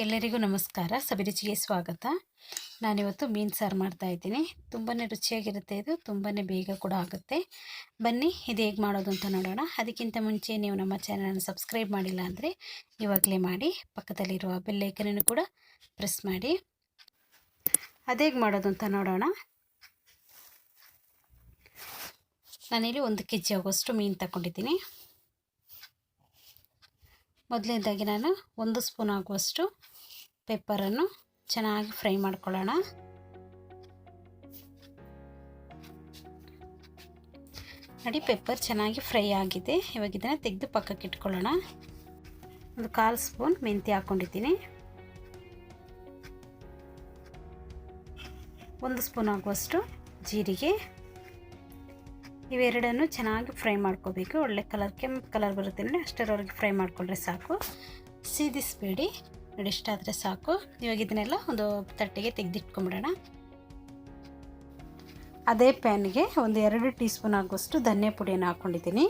ಎಲ್ಲರಿಗೂ ನಮಸ್ಕಾರ. ಸಬಿ ರುಚಿಗೆ ಸ್ವಾಗತ. ನಾನಿವತ್ತು ಮೀನು ಸಾರು ಮಾಡ್ತಾಯಿದ್ದೀನಿ. ತುಂಬಾ ರುಚಿಯಾಗಿರುತ್ತೆ. ಇದು ತುಂಬಾ ಬೇಗ ಕೂಡ ಆಗುತ್ತೆ. ಬನ್ನಿ ಇದು ಹೇಗೆ ಮಾಡೋದು ಅಂತ ನೋಡೋಣ. ಅದಕ್ಕಿಂತ ಮುಂಚೆ ನೀವು ನಮ್ಮ ಚಾನಲನ್ನು ಸಬ್ಸ್ಕ್ರೈಬ್ ಮಾಡಿಲ್ಲ ಅಂದರೆ ಇವಾಗಲೇ ಮಾಡಿ. ಪಕ್ಕದಲ್ಲಿರುವ ಬೆಲ್ ಐಕನನ್ನು ಕೂಡ ಪ್ರೆಸ್ ಮಾಡಿ. ಅದು ಹೇಗೆ ಮಾಡೋದು ಅಂತ ನೋಡೋಣ. ನಾನಿಲ್ಲಿ 1 kg ಆಗುವಷ್ಟು ಮೀನು ತಗೊಂಡಿದ್ದೀನಿ. ಮೊದಲನೇದಾಗಿ ನಾನು 1 ಸ್ಪೂನ್ ಆಗುವಷ್ಟು ಪೆಪ್ಪರನ್ನು ಚೆನ್ನಾಗಿ ಫ್ರೈ ಮಾಡ್ಕೊಳ್ಳೋಣ. ನೋಡಿ, ಪೆಪ್ಪರ್ ಚೆನ್ನಾಗಿ ಫ್ರೈ ಆಗಿದೆ. ಇವಾಗ ಇದನ್ನು ತೆಗೆದು ಪಕ್ಕಕ್ಕೆ ಇಟ್ಕೊಳ್ಳೋಣ. ಒಂದು 1/4 ಸ್ಪೂನ್ ಮೆಂತ್ಯ ಹಾಕ್ಕೊಂಡಿದ್ದೀನಿ. 1 ಸ್ಪೂನ್ ಆಗುವಷ್ಟು ಜೀರಿಗೆ. ಇವೆರಡನ್ನು ಚೆನ್ನಾಗಿ ಫ್ರೈ ಮಾಡ್ಕೋಬೇಕು. ಒಳ್ಳೆ ಕೆಂಪು ಕಲರ್ ಬರುತ್ತೆ ನೋಡಿ, ಅಷ್ಟರವರೆಗೆ ಫ್ರೈ ಮಾಡಿಕೊಂಡ್ರೆ ಸಾಕು. ಸೀದಿಸಬೇಡಿ ನೋಡಿ, ಇಷ್ಟಾದರೆ ಸಾಕು. ಇವಾಗ ಇದನ್ನೆಲ್ಲ ಒಂದು ತಟ್ಟೆಗೆ ತೆಗೆದಿಟ್ಕೊಂಬಿಡೋಣ. ಅದೇ ಪ್ಯಾನ್ಗೆ ಒಂದು 2 ಟೀ ಸ್ಪೂನ್ ಆಗುವಷ್ಟು ಧನಿಯಾ ಪುಡಿಯನ್ನು ಹಾಕ್ಕೊಂಡಿದ್ದೀನಿ.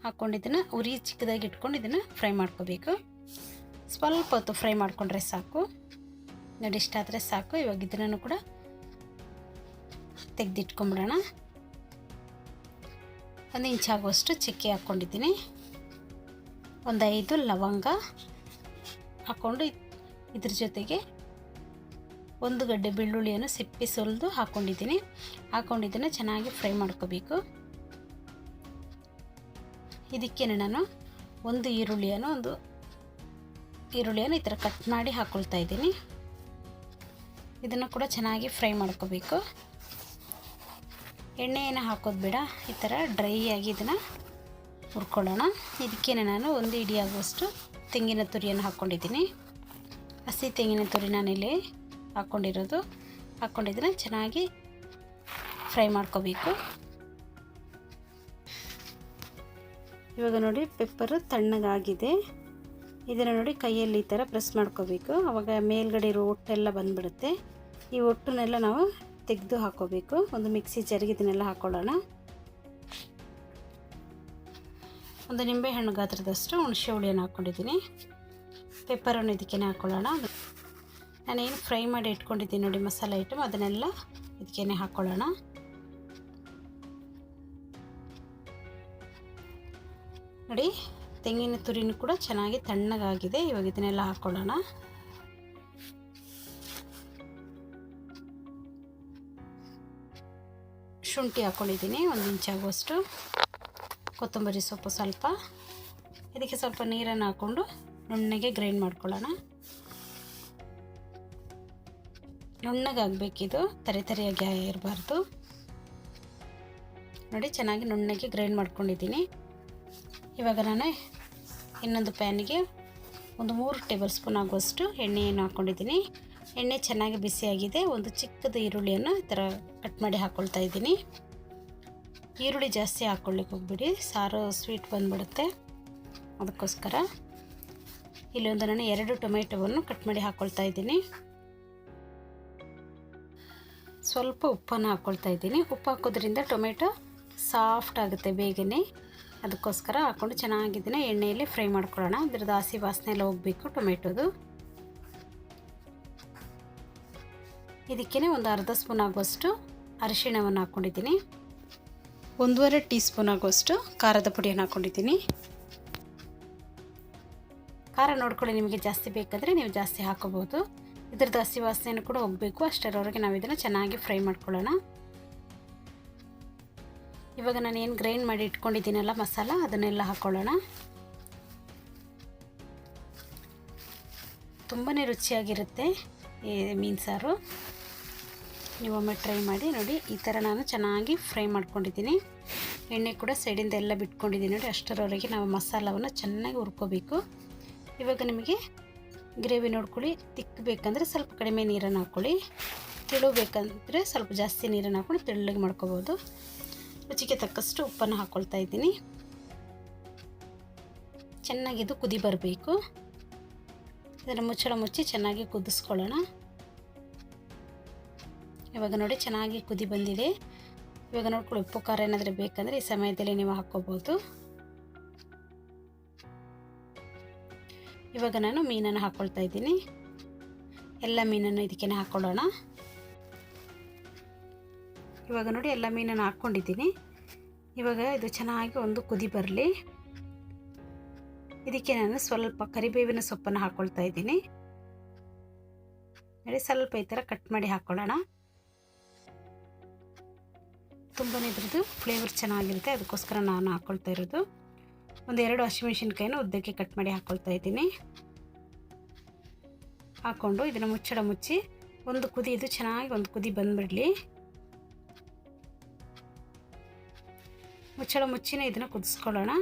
ಹಾಕ್ಕೊಂಡಿದ್ದನ್ನು ಉರಿ ಚಿಕ್ಕದಾಗಿ ಇಟ್ಕೊಂಡು ಇದನ್ನು ಫ್ರೈ ಮಾಡ್ಕೋಬೇಕು. ಸ್ವಲ್ಪ ಹೊತ್ತು ಫ್ರೈ ಮಾಡಿಕೊಂಡ್ರೆ ಸಾಕು ನೋಡಿ, ಇಷ್ಟಾದರೆ ಸಾಕು. ಇವಾಗ ಇದನ್ನು ಕೂಡ ತೆಗೆದಿಟ್ಕೊಂಬಿಡೋಣ. 1 ಇಂಚ್ ಆಗುವಷ್ಟು ಚಕ್ಕೆ ಹಾಕ್ಕೊಂಡಿದ್ದೀನಿ. ಒಂದು 5 ಲವಂಗ ಹಾಕ್ಕೊಂಡು ಇದ್ರ ಜೊತೆಗೆ 1 ಗಡ್ಡೆ ಬೆಳ್ಳುಳ್ಳಿಯನ್ನು ಸಿಪ್ಪೆ ಸುಲಿದು ಹಾಕ್ಕೊಂಡಿದ್ದೀನಿ. ಹಾಕ್ಕೊಂಡಿದ್ದನ್ನು ಚೆನ್ನಾಗಿ ಫ್ರೈ ಮಾಡ್ಕೋಬೇಕು. ಇದಕ್ಕೆ ನಾನು ಒಂದು ಈರುಳ್ಳಿಯನ್ನು ಈ ಥರ ಕಟ್ ಮಾಡಿ ಹಾಕ್ಕೊಳ್ತಾ ಇದ್ದೀನಿ. ಇದನ್ನು ಕೂಡ ಚೆನ್ನಾಗಿ ಫ್ರೈ ಮಾಡ್ಕೋಬೇಕು. ಎಣ್ಣೆಯನ್ನು ಹಾಕೋದು ಬೇಡ, ಈ ಥರ ಡ್ರೈ ಆಗಿ ಇದನ್ನು ಹುರ್ಕೊಳ್ಳೋಣ. ಇದಕ್ಕೆ ನಾನು 1 ಹಿಡಿ ಆಗುವಷ್ಟು ತೆಂಗಿನ ತುರಿಯನ್ನು ಹಾಕ್ಕೊಂಡಿದ್ದೀನಿ. ಹಸಿ ತೆಂಗಿನ ತುರಿ ನಾನಿಲ್ಲಿ ಹಾಕ್ಕೊಂಡಿದ್ದನ್ನು ಚೆನ್ನಾಗಿ ಫ್ರೈ ಮಾಡ್ಕೋಬೇಕು. ಇವಾಗ ನೋಡಿ, ಪೆಪ್ಪರು ತಣ್ಣಗಾಗಿದೆ. ಇದನ್ನು ನೋಡಿ ಕೈಯಲ್ಲಿ ಈ ಥರ ಪ್ರೆಸ್ ಮಾಡ್ಕೋಬೇಕು. ಆವಾಗ ಮೇಲ್ಗಡೆ ಇರೋ ಒಟ್ಟೆಲ್ಲ ಬಂದುಬಿಡುತ್ತೆ. ಈ ಒಟ್ಟನ್ನೆಲ್ಲ ನಾವು ತೆಗೆದು ಹಾಕೋಬೇಕು. ಒಂದು ಮಿಕ್ಸಿ ಜಾರಿಗೆ ಇದನ್ನೆಲ್ಲ ಹಾಕ್ಕೊಳ್ಳೋಣ. ಒಂದು ನಿಂಬೆಹಣ್ಣು ಗಾತ್ರದಷ್ಟು ಹುಣಸೆ ಹುಳಿಯನ್ನು ಹಾಕ್ಕೊಂಡಿದ್ದೀನಿ. ಪೆಪ್ಪರನ್ನು ಇದಕ್ಕೆ ಹಾಕ್ಕೊಳ್ಳೋಣ. ನಾನೇನು ಫ್ರೈ ಮಾಡಿ ಇಟ್ಕೊಂಡಿದ್ದೀನಿ ನೋಡಿ ಮಸಾಲೆ ಐಟಮ್, ಅದನ್ನೆಲ್ಲ ಇದಕ್ಕೆ ಹಾಕ್ಕೊಳ್ಳೋಣ. ನೋಡಿ, ತೆಂಗಿನ ತುರಿನೂ ಕೂಡ ಚೆನ್ನಾಗಿ ತಣ್ಣಗಾಗಿದೆ. ಇವಾಗ ಇದನ್ನೆಲ್ಲ ಹಾಕ್ಕೊಳ್ಳೋಣ. ಶುಂಠಿ ಹಾಕ್ಕೊಂಡಿದ್ದೀನಿ 1 ಇಂಚ್ ಆಗುವಷ್ಟು. ಕೊತ್ತಂಬರಿ ಸೊಪ್ಪು ಸ್ವಲ್ಪ. ಇದಕ್ಕೆ ಸ್ವಲ್ಪ ನೀರನ್ನು ಹಾಕ್ಕೊಂಡು ನುಣ್ಣಗೆ ಗ್ರೈಂಡ್ ಮಾಡ್ಕೊಳ್ಳೋಣ. ನುಣ್ಣಗಾಗಬೇಕಿದು, ತರಿಯಾಗಿ ಇರಬಾರ್ದು ನೋಡಿ. ಚೆನ್ನಾಗಿ ನುಣ್ಣಗೆ ಗ್ರೈಂಡ್ ಮಾಡ್ಕೊಂಡಿದ್ದೀನಿ. ಇವಾಗ ನಾನು ಇನ್ನೊಂದು ಪ್ಯಾನಿಗೆ ಒಂದು 3 ಟೇಬಲ್ ಸ್ಪೂನ್ ಆಗುವಷ್ಟು ಎಣ್ಣೆಯನ್ನು ಹಾಕ್ಕೊಂಡಿದ್ದೀನಿ. ಎಣ್ಣೆ ಚೆನ್ನಾಗಿ ಬಿಸಿಯಾಗಿದೆ. ಒಂದು ಚಿಕ್ಕದು ಈರುಳ್ಳಿಯನ್ನು ಈ ಥರ ಕಟ್ ಮಾಡಿ ಹಾಕ್ಕೊಳ್ತಾ ಇದ್ದೀನಿ. ಈರುಳ್ಳಿ ಜಾಸ್ತಿ ಹಾಕ್ಕೊಳ್ಳಿಕ್ಕೆ ಹೋಗ್ಬಿಡಿ, ಸಾರು ಸ್ವೀಟ್ ಬಂದುಬಿಡುತ್ತೆ. ಅದಕ್ಕೋಸ್ಕರ ಇಲ್ಲೊಂದು ನಾನು 2 ಟೊಮೆಟೊವನ್ನು ಕಟ್ ಮಾಡಿ ಹಾಕ್ಕೊಳ್ತಾ ಇದ್ದೀನಿ. ಸ್ವಲ್ಪ ಉಪ್ಪನ್ನು ಹಾಕ್ಕೊಳ್ತಾ ಇದ್ದೀನಿ. ಉಪ್ಪು ಹಾಕೋದ್ರಿಂದ ಟೊಮೆಟೊ ಸಾಫ್ಟ್ ಆಗುತ್ತೆ ಬೇಗನೆ. ಅದಕ್ಕೋಸ್ಕರ ಹಾಕ್ಕೊಂಡು ಚೆನ್ನಾಗಿದ್ದನ್ನು ಎಣ್ಣೆಯಲ್ಲಿ ಫ್ರೈ ಮಾಡ್ಕೊಳ್ಳೋಣ. ಇದ್ರದ್ದು ಹಸಿ ವಾಸನೆ ಎಲ್ಲ ಹೋಗಬೇಕು ಟೊಮೆಟೊದು. ಇದಕ್ಕೇ ಒಂದು ಅರ್ಧ ಸ್ಪೂನ್ ಆಗುವಷ್ಟು ಅರಿಶಿಣವನ್ನು ಹಾಕ್ಕೊಂಡಿದ್ದೀನಿ. 1.5 ಟೀ ಸ್ಪೂನ್ ಆಗುವಷ್ಟು ಖಾರದ ಪುಡಿಯನ್ನು ಹಾಕ್ಕೊಂಡಿದ್ದೀನಿ. ಖಾರ ನೋಡ್ಕೊಳ್ಳಿ, ನಿಮಗೆ ಜಾಸ್ತಿ ಬೇಕಾದರೆ ನೀವು ಜಾಸ್ತಿ ಹಾಕೋಬೋದು. ಇದ್ರದ್ದು ಹಸಿ ವಾಸನೆಯನ್ನು ಕೂಡ ಹೋಗಬೇಕು. ಅಷ್ಟರವರೆಗೆ ನಾವು ಇದನ್ನು ಚೆನ್ನಾಗಿ ಫ್ರೈ ಮಾಡ್ಕೊಳ್ಳೋಣ. ಇವಾಗ ನಾನು ಏನು ಗ್ರೈಂಡ್ ಮಾಡಿ ಇಟ್ಕೊಂಡಿದ್ದೀನಲ್ಲ ಮಸಾಲ, ಅದನ್ನೆಲ್ಲ ಹಾಕ್ಕೊಳ್ಳೋಣ. ತುಂಬಾ ರುಚಿಯಾಗಿರುತ್ತೆ ಈ ಮೀನು ಸಾರು. ನೀವೊಮ್ಮೆ ಟ್ರೈ ಮಾಡಿ ನೋಡಿ. ಈ ಥರ ನಾನು ಚೆನ್ನಾಗಿ ಫ್ರೈ ಮಾಡ್ಕೊಂಡಿದ್ದೀನಿ. ಎಣ್ಣೆ ಕೂಡ ಸೈಡಿಂದ ಎಲ್ಲ ಬಿಟ್ಕೊಂಡಿದ್ದೀನಿ ನೋಡಿ. ಅಷ್ಟರವರೆಗೆ ನಾವು ಮಸಾಲವನ್ನು ಚೆನ್ನಾಗಿ ಹುರ್ಕೋಬೇಕು. ಇವಾಗ ನಿಮಗೆ ಗ್ರೇವಿ ನೋಡ್ಕೊಳ್ಳಿ. ತಿಕ್ಕಬೇಕಂದ್ರೆ ಸ್ವಲ್ಪ ಕಡಿಮೆ ನೀರನ್ನು ಹಾಕ್ಕೊಳ್ಳಿ. ತಿಳಬೇಕಂದ್ರೆ ಸ್ವಲ್ಪ ಜಾಸ್ತಿ ನೀರನ್ನು ಹಾಕ್ಕೊಂಡು ತೆಳ್ಳಗೆ ಮಾಡ್ಕೋಬೋದು. ರುಚಿಗೆ ತಕ್ಕಷ್ಟು ಉಪ್ಪನ್ನು ಹಾಕ್ಕೊಳ್ತಾ ಇದ್ದೀನಿ. ಚೆನ್ನಾಗಿದು ಕುದಿ ಬರಬೇಕು. ಇದನ್ನು ಮುಚ್ಚಳ ಮುಚ್ಚಿ ಚೆನ್ನಾಗಿ ಕುದಿಸ್ಕೊಳ್ಳೋಣ. ಇವಾಗ ನೋಡಿ, ಚೆನ್ನಾಗಿ ಕುದಿ ಬಂದಿದೆ. ಇವಾಗ ನೋಡ್ಕೊಳ್ಳಿ, ಉಪ್ಪು ಖಾರ ಏನಾದರೂ ಬೇಕಂದರೆ ಈ ಸಮಯದಲ್ಲಿ ನೀವು ಹಾಕ್ಕೋಬೋದು. ಇವಾಗ ನಾನು ಮೀನನ್ನು ಹಾಕ್ಕೊಳ್ತಾ ಇದ್ದೀನಿ. ಎಲ್ಲ ಮೀನನ್ನು ಇದಕ್ಕೆ ಹಾಕ್ಕೊಳ್ಳೋಣ. ಇವಾಗ ನೋಡಿ ಎಲ್ಲ ಮೀನನ್ನು ಹಾಕ್ಕೊಂಡಿದ್ದೀನಿ. ಇವಾಗ ಇದು ಚೆನ್ನಾಗಿ ಒಂದು ಕುದಿ ಬರಲಿ. ಇದಕ್ಕೆ ನಾನು ಸ್ವಲ್ಪ ಕರಿಬೇವಿನ ಸೊಪ್ಪನ್ನು ಹಾಕ್ಕೊಳ್ತಾ ಇದ್ದೀನಿ. ನೋಡಿ ಸ್ವಲ್ಪ ಈ ಥರ ಕಟ್ ಮಾಡಿ ಹಾಕ್ಕೊಳ್ಳೋಣ. ತುಂಬಾ ಇದ್ರದ್ದು ಫ್ಲೇವರ್ ಚೆನ್ನಾಗಿರುತ್ತೆ, ಅದಕ್ಕೋಸ್ಕರ ನಾನು ಹಾಕ್ಕೊಳ್ತಾ ಇರೋದು. ಒಂದು 2 ಹಸಿಮೆಣಸಿನ್ಕಾಯಿನ ಉದ್ದಕ್ಕೆ ಕಟ್ ಮಾಡಿ ಹಾಕ್ಕೊಳ್ತಾ ಇದ್ದೀನಿ. ಹಾಕ್ಕೊಂಡು ಇದನ್ನು ಮುಚ್ಚಳ ಮುಚ್ಚಿ ಒಂದು ಕುದಿ, ಇದು ಚೆನ್ನಾಗಿ ಒಂದು ಕುದಿ ಬಂದುಬಿಡಲಿ. ಮುಚ್ಚಳ ಮುಚ್ಚಿನೇ ಇದನ್ನು ಕುದಿಸ್ಕೊಳ್ಳೋಣ.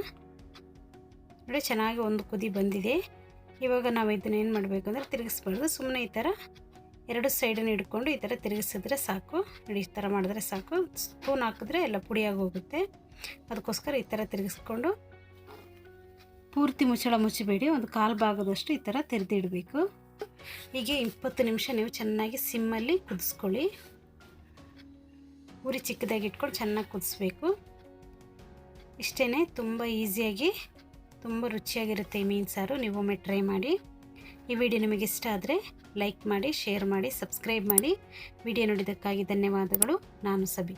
ನೋಡಿ ಚೆನ್ನಾಗಿ ಒಂದು ಕುದಿ ಬಂದಿದೆ. ಇವಾಗ ನಾವು ಇದನ್ನು ಏನು ಮಾಡಬೇಕು ಅಂದರೆ ತಿರುಗಿಸ್ಬಾರ್ದು, ಸುಮ್ಮನೆ ಈ ಥರ 2 ಸೈಡನ್ನು ಹಿಡ್ಕೊಂಡು ಈ ಥರ ತಿರುಗಿಸಿದ್ರೆ ಸಾಕು. ನೋಡಿ ಈ ಥರ ಮಾಡಿದ್ರೆ ಸಾಕು. ಸ್ಪೂನ್ ಹಾಕಿದ್ರೆ ಎಲ್ಲ ಪುಡಿಯಾಗಿ ಹೋಗುತ್ತೆ, ಅದಕ್ಕೋಸ್ಕರ ಈ ಥರ ತಿರುಗಿಸ್ಕೊಂಡು ಪೂರ್ತಿ ಮುಚ್ಚಳ ಮುಚ್ಚಬೇಡಿ, ಒಂದು 1/4 ಭಾಗದಷ್ಟು ಈ ಥರ ತೆರೆದಿಡಬೇಕು. ಹೀಗೆ 20 ನಿಮಿಷ ನೀವು ಚೆನ್ನಾಗಿ ಸಿಮ್ಮಲ್ಲಿ ಕುದಿಸ್ಕೊಳ್ಳಿ. ಉರಿ ಚಿಕ್ಕದಾಗಿ ಇಟ್ಕೊಂಡು ಚೆನ್ನಾಗಿ ಕುದಿಸ್ಬೇಕು. ಇಷ್ಟೇ, ತುಂಬ ಈಸಿಯಾಗಿ ತುಂಬ ರುಚಿಯಾಗಿರುತ್ತೆ ಈ ಮೀನು ಸಾರು. ನೀವು ಒಮ್ಮೆ ಟ್ರೈ ಮಾಡಿ. ಈ ವಿಡಿಯೋ ನಿಮಗೆ ಇಷ್ಟ ಆದರೆ ಲೈಕ್ ಮಾಡಿ, ಶೇರ್ ಮಾಡಿ, ಸಬ್ಸ್ಕ್ರೈಬ್ ಮಾಡಿ. ವಿಡಿಯೋ ನೋಡಿದ್ದಕ್ಕಾಗಿ ಧನ್ಯವಾದಗಳು. ನಾನು ಸಬಿ.